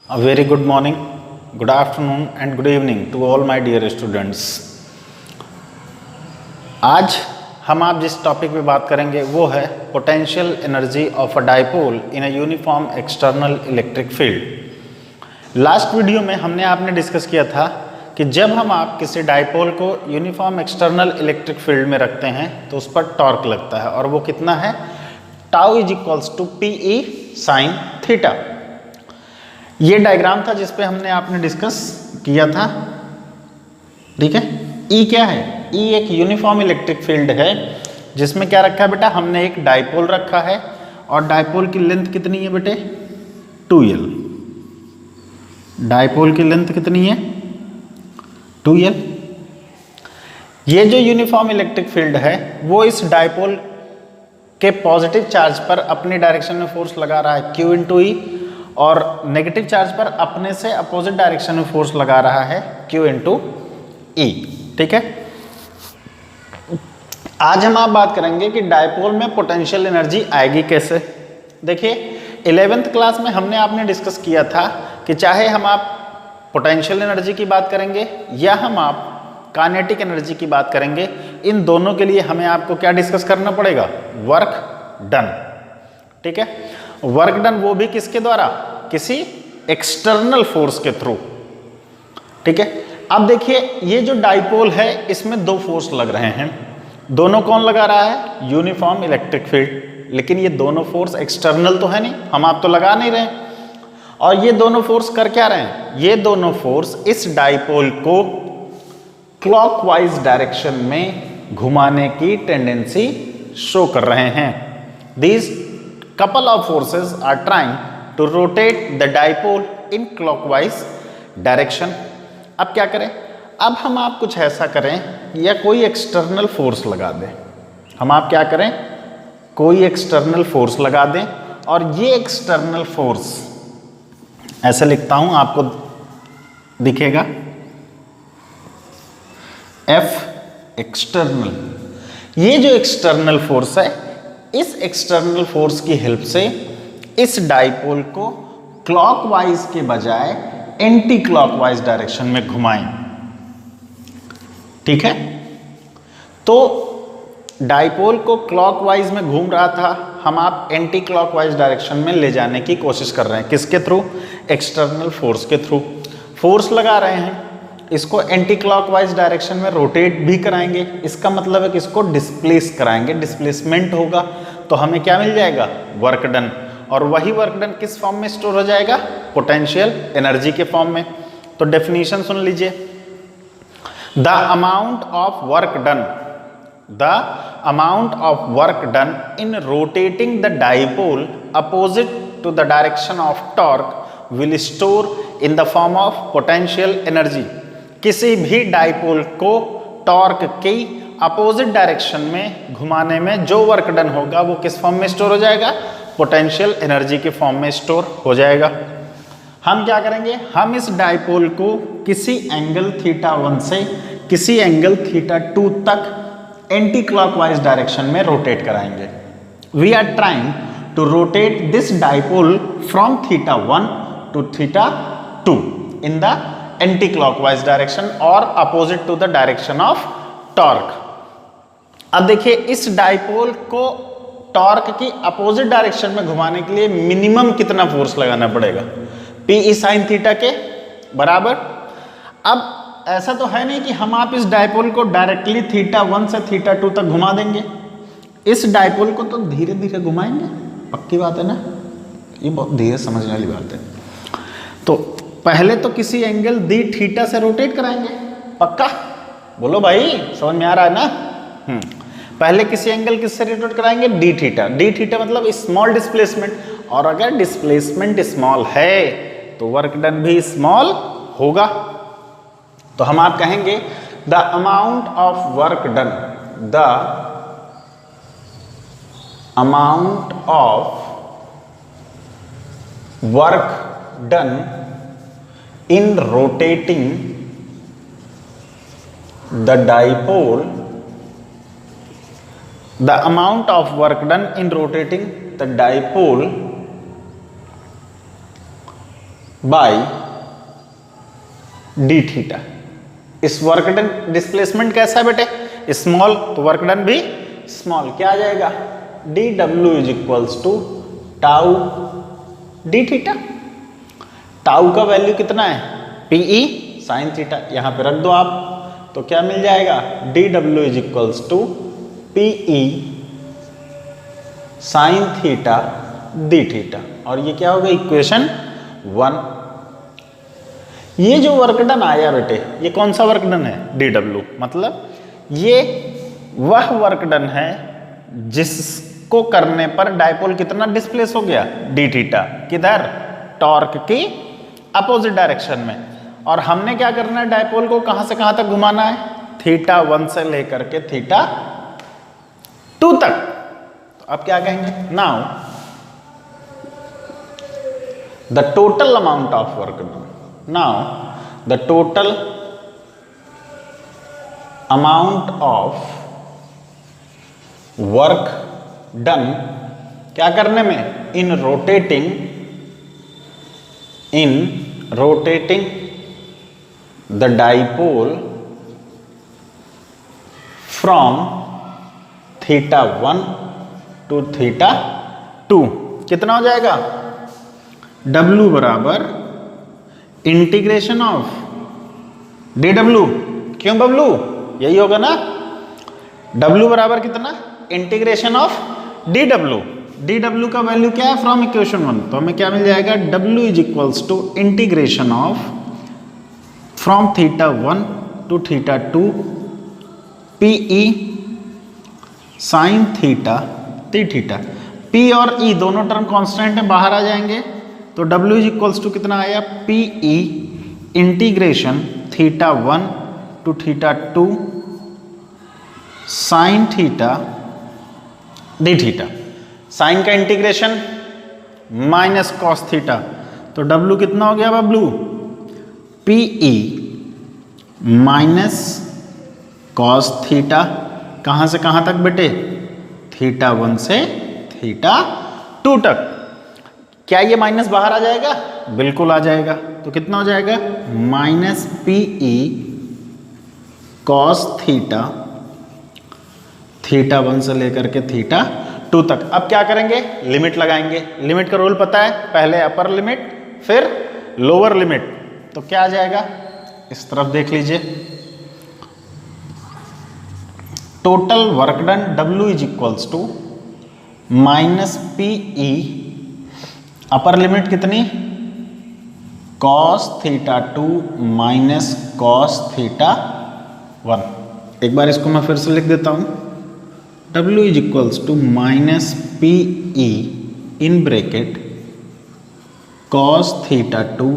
A very good morning, good afternoon and good evening to all my dear students. आज हम आप जिस topic पे बात करेंगे वो है potential energy of a dipole in a uniform external electric field. Last video में हमने आपने डिस्कस किया था कि जब हम आप किसी डाइपोल को यूनिफॉर्म एक्सटर्नल इलेक्ट्रिक फील्ड में रखते हैं तो उस पर टॉर्क लगता है और वो कितना है, tau is equals to P E sine theta. ये डायग्राम था जिस पे हमने आपने डिस्कस किया था, ठीक है। ई क्या है? ई एक यूनिफॉर्म इलेक्ट्रिक फील्ड है जिसमें क्या रखा है बेटा, हमने एक डाइपोल रखा है और डाइपोल की लेंथ कितनी है बेटे, 2L। डाइपोल की लेंथ कितनी है, 2L। ये जो यूनिफॉर्म इलेक्ट्रिक फील्ड है वो इस डाइपोल के पॉजिटिव चार्ज पर अपनी डायरेक्शन में फोर्स लगा रहा है Q इंटू ई, और नेगेटिव चार्ज पर अपने से अपोजिट डायरेक्शन में फोर्स लगा रहा है Q इंटू ई, ठीक है। आज हम आप बात करेंगे कि डायपोल में पोटेंशियल एनर्जी आएगी कैसे। देखिए 11th क्लास में हमने आपने डिस्कस किया था कि चाहे हम आप पोटेंशियल एनर्जी की बात करेंगे या हम आप काइनेटिक एनर्जी की बात करेंगे, इन दोनों के लिए हमें आपको क्या डिस्कस करना पड़ेगा, वर्क डन, ठीक है। वर्क डन वो भी किसके द्वारा, किसी एक्सटर्नल फोर्स के थ्रू, ठीक है। अब देखिए ये जो डाइपोल है इसमें दो फोर्स लग रहे हैं, दोनों कौन लगा रहा है, यूनिफॉर्म इलेक्ट्रिक फील्ड। लेकिन ये दोनों फोर्स एक्सटर्नल तो है नहीं, हम आप तो लगा नहीं रहे। और ये दोनों फोर्स कर क्या रहे हैं, ये दोनों फोर्स इस डाइपोल को क्लॉकवाइज डायरेक्शन में घुमाने की टेंडेंसी शो कर रहे हैं। These couple of forces are trying to rotate the dipole in clockwise direction। अब क्या करें, अब हम आप कुछ ऐसा करें या कोई एक्सटर्नल फोर्स लगा दें। हम आप क्या करें, कोई एक्सटर्नल फोर्स लगा दें और ये एक्सटर्नल फोर्स ऐसे लिखता हूं, आपको दिखेगा F एक्सटर्नल। ये जो एक्सटर्नल फोर्स है, इस एक्सटर्नल फोर्स की हेल्प से इस डाइपोल को क्लॉकवाइज के बजाय एंटी क्लॉकवाइज डायरेक्शन में घुमाएं, ठीक है। तो डाइपोल को क्लॉकवाइज में घूम रहा था, हम आप एंटी क्लॉकवाइज डायरेक्शन में ले जाने की कोशिश कर रहे हैं, किसके थ्रू, एक्सटर्नल फोर्स के थ्रू। फोर्स लगा रहे हैं, इसको एंटी क्लॉकवाइज डायरेक्शन में रोटेट भी कराएंगे, इसका मतलब है कि इसको डिस्प्लेस कराएंगे, डिस्प्लेसमेंट होगा तो हमें क्या मिल जाएगा, वर्क डन। और वही वर्क डन किस फॉर्म में स्टोर हो जाएगा, पोटेंशियल एनर्जी के फॉर्म में। तो डेफिनेशन सुन लीजिए, the amount of work done, the amount of work done in rotating the dipole opposite to the direction of torque will store in the form of potential energy. किसी भी dipole को torque की opposite direction में घुमाने में जो work done होगा वो किस फॉर्म में स्टोर हो जाएगा, पोटेंशियल एनर्जी के फॉर्म में स्टोर हो जाएगा। हम क्या करेंगे, हम इस डाइपोल को किसी एंगल θ1 से किसी एंगल θ2 तक एंटी क्लॉकवाइज डायरेक्शन में रोटेट कराएंगे। We are trying to rotate this dipole from θ1 to θ2 in the anti clockwise direction और opposite to the direction of torque. अब देखिए इस डाइपोल को टॉर्क की अपोजिट डायरेक्शन में घुमाने के लिए मिनिमम कितना फोर्स लगाना पड़ेगा, पी ई साइन थीटा के बराबर। अब ऐसा तो है नहीं कि हम आप इस डाइपोल को डायरेक्टली θ1 से θ2 तक घुमा देंगे, इस डाइपोल को तो धीरे धीरे घुमाएंगे, पक्की बात है ना, ये बहुत धीरे समझने वाली बात है। तो पहले तो किसी एंगल दी थीटा से रोटेट कराएंगे, पक्का बोलो भाई, समझ में आ रहा है ना। पहले किसी एंगल किससे रोटेट कराएंगे, डी थीटा। डी थीटा मतलब स्मॉल डिस्प्लेसमेंट, और अगर डिस्प्लेसमेंट स्मॉल है तो वर्क डन भी स्मॉल होगा। तो हम आप कहेंगे the amount of work done, the amount of work done in rotating the dipole, the amount of work done in rotating the dipole by D theta. इस work done displacement कैसा है बेटे, स्मॉल, तो वर्क डन भी small. क्या आ जाएगा, D W is equals to tau D theta. Tau का वैल्यू कितना है, पीई साइन थीटा, यहां पे रख दो आप, तो क्या मिल जाएगा, D W is equals to PE sine theta D theta. और ये क्या होगा, इक्वेशन 1। ये जो वर्क डन आया बेटे, ये कौन सा वर्क डन है, डी डब्ल्यू, मतलब ये वह वर्क डन है जिसको करने पर डायपोल कितना डिस्प्लेस हो गया, डी थीटा। किधर, टॉर्क की अपोजिट डायरेक्शन में। और हमने क्या करना है, डायपोल को कहां से कहां तक घुमाना है, थीटा 1 से लेकर के थीटा 2 तक। तो अब क्या कहेंगे, now the total amount of work done, now the total amount of work done क्या करने में, in rotating the dipole from theta 1 to theta 2 कितना हो जाएगा, W बराबर इंटीग्रेशन ऑफ डी डब्ल्यू, क्यों बबलू, यही होगा ना, W बराबर कितना, integration of D W. D W का वैल्यू क्या है, फ्रॉम इक्वेशन 1, तो हमें क्या मिल जाएगा, W is equals to integration of from theta 1 to theta 2 PE sine theta T theta. P और E दोनों टर्म कांस्टेंट है, बाहर आ जाएंगे, तो W इज इक्वल्स टू कितना आया, PE integration theta 1 to theta 2 sine theta D theta. Sine का integration minus cos theta, तो W कितना हो गया Bablu, PE minus cos theta, कहां से कहां तक बेटे, थीटा 1 से थीटा 2 तक। क्या ये माइनस बाहर आ जाएगा, बिल्कुल आ जाएगा, तो कितना हो जाएगा, minus PE cos theta, theta 1 से लेकर के थीटा 2 तक। अब क्या करेंगे, लिमिट लगाएंगे। लिमिट का रूल पता है, पहले अपर लिमिट फिर लोअर लिमिट, तो क्या आ जाएगा, इस तरफ देख लीजिए, total work done W is equals to minus PE, upper limit कितनी, cos theta 2 minus cos theta 1। एक बार इसको मैं फिर से लिख देता हूं, W is equals to minus PE in bracket cos theta 2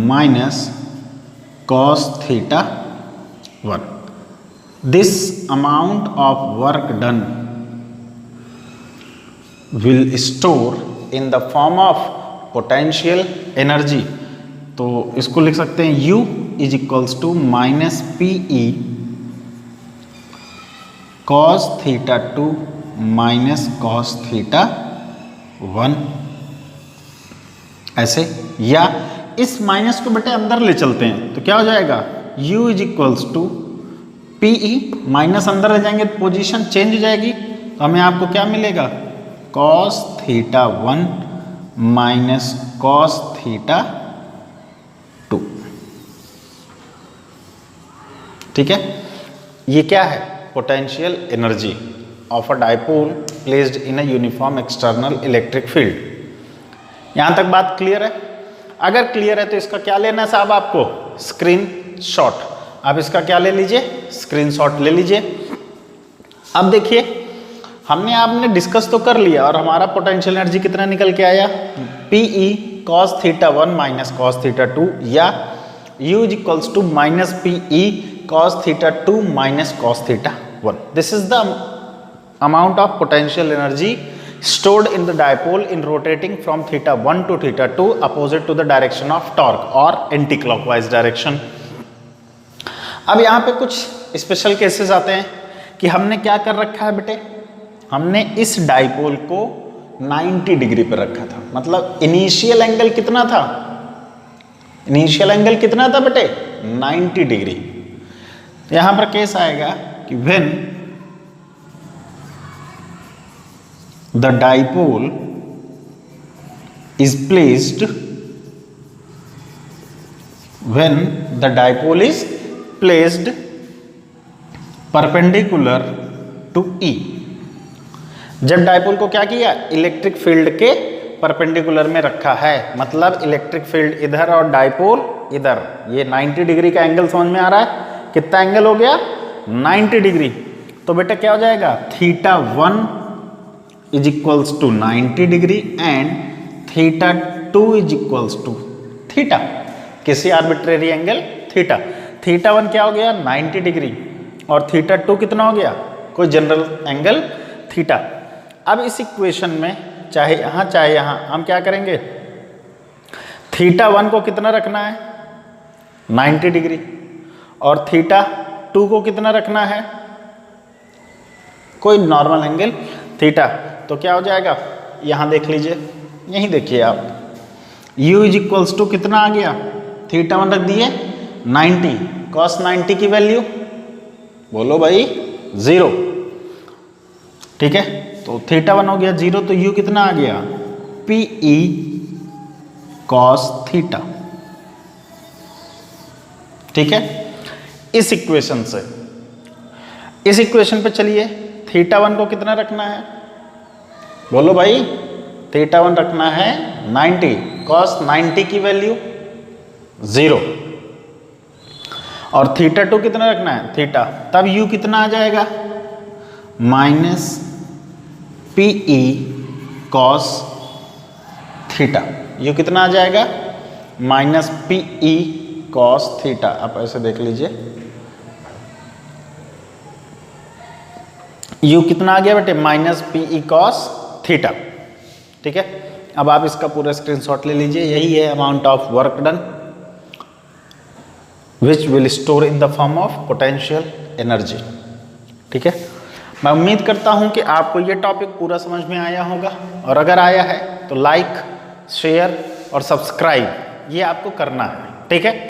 minus cos theta 1। This amount of work done will store in the form of potential energy. तो इसको लिख सकते हैं U is equals to minus PE cos theta 2 minus cos theta 1, ऐसे। या इस minus को बेटे अंदर ले चलते हैं, तो क्या हो जाएगा, U is equals to PE, minus अंदर ले जाएंगे तो पोजीशन चेंज हो जाएगी, तो हमें आपको क्या मिलेगा, cos theta 1 minus cos theta 2। ठीक है, ये क्या है, potential energy of a dipole placed in a uniform external electric field. यहां तक बात क्लियर है? अगर क्लियर है तो इसका क्या लेना है साहब, आपको स्क्रीन शॉट। आप इसका क्या ले लीजिए, स्क्रीन शॉट ले लीजिए। अब देखिए, हमने आपने डिस्कस तो कर लिया और हमारा पोटेंशियल एनर्जी कितना निकल के आया, PE cos theta 1 minus cos theta 2, या U is equals to minus PE cos theta 2 minus cos theta 1। This is the amount of potential energy stored in the dipole in rotating from theta 1 to theta 2 opposite to the direction of torque or anti-clockwise direction। अब यहाँ पे कुछ special cases आते हैं कि हमने क्या कर रखा है बेटे, हमने इस डाइपोल को 90 डिग्री पर रखा था, मतलब इनिशियल एंगल कितना था इनिशियल एंगल कितना था बेटे 90 डिग्री। यहां पर केस आएगा कि when the dipole is placed when the dipole is placed perpendicular to E। जब डाइपोल को क्या किया इलेक्ट्रिक फील्ड के परपेंडिकुलर में रखा है, मतलब इलेक्ट्रिक फील्ड इधर और डाइपोल इधर, ये 90 डिग्री का एंगल समझ में आ रहा है। कितना एंगल हो गया 90 डिग्री। तो बेटा क्या हो जाएगा theta 1 is equals to 90 degree and theta 2 is equals to theta, किसी आर्बिट्रेरी एंगल थीटा। थीटा 1 क्या हो गया 90 डिग्री और थीटा 2 कितना हो गया कोई जनरल एंगल थीटा। अब इस इक्वेशन में चाहे यहाँ हम क्या करेंगे, थीटा 1 को कितना रखना है 90 डिग्री और थीटा 2 को कितना रखना है कोई नॉर्मल एंगल थीटा। तो क्या हो जाएगा यहाँ देख लीजिए, यहीं देखिए आप, u इज इक्वल्स टू कितना आ गया थीटा 1 रख दिए 90, cos 90 की वैल्यू बोलो भाई 0, ठीक है। तो थीटा 1 हो गया 0, तो u कितना आ गया pe cos थीटा, ठीक है। इस इक्वेशन से इस इक्वेशन पे चलिए, थीटा 1 को कितना रखना है बोलो भाई, थीटा 1 रखना है 90, cos 90 की वैल्यू 0 और थीटा 2 कितना रखना है थीटा, तब u कितना आ जाएगा minus pe cos theta, u कितना आ जाएगा माइनस pe cos थीटा। आप ऐसे देख लीजिए u कितना आ गया बेटे माइनस pe cos थीटा, ठीक है। अब आप इसका पूरा स्क्रीनशॉट ले लीजिए, यही है amount of work done which will store in the form of potential energy, ठीक है। मैं उम्मीद करता हूं कि आपको ये टॉपिक पूरा समझ में आया होगा, और अगर आया है तो लाइक शेयर और सब्सक्राइब ये आपको करना है, ठीक है।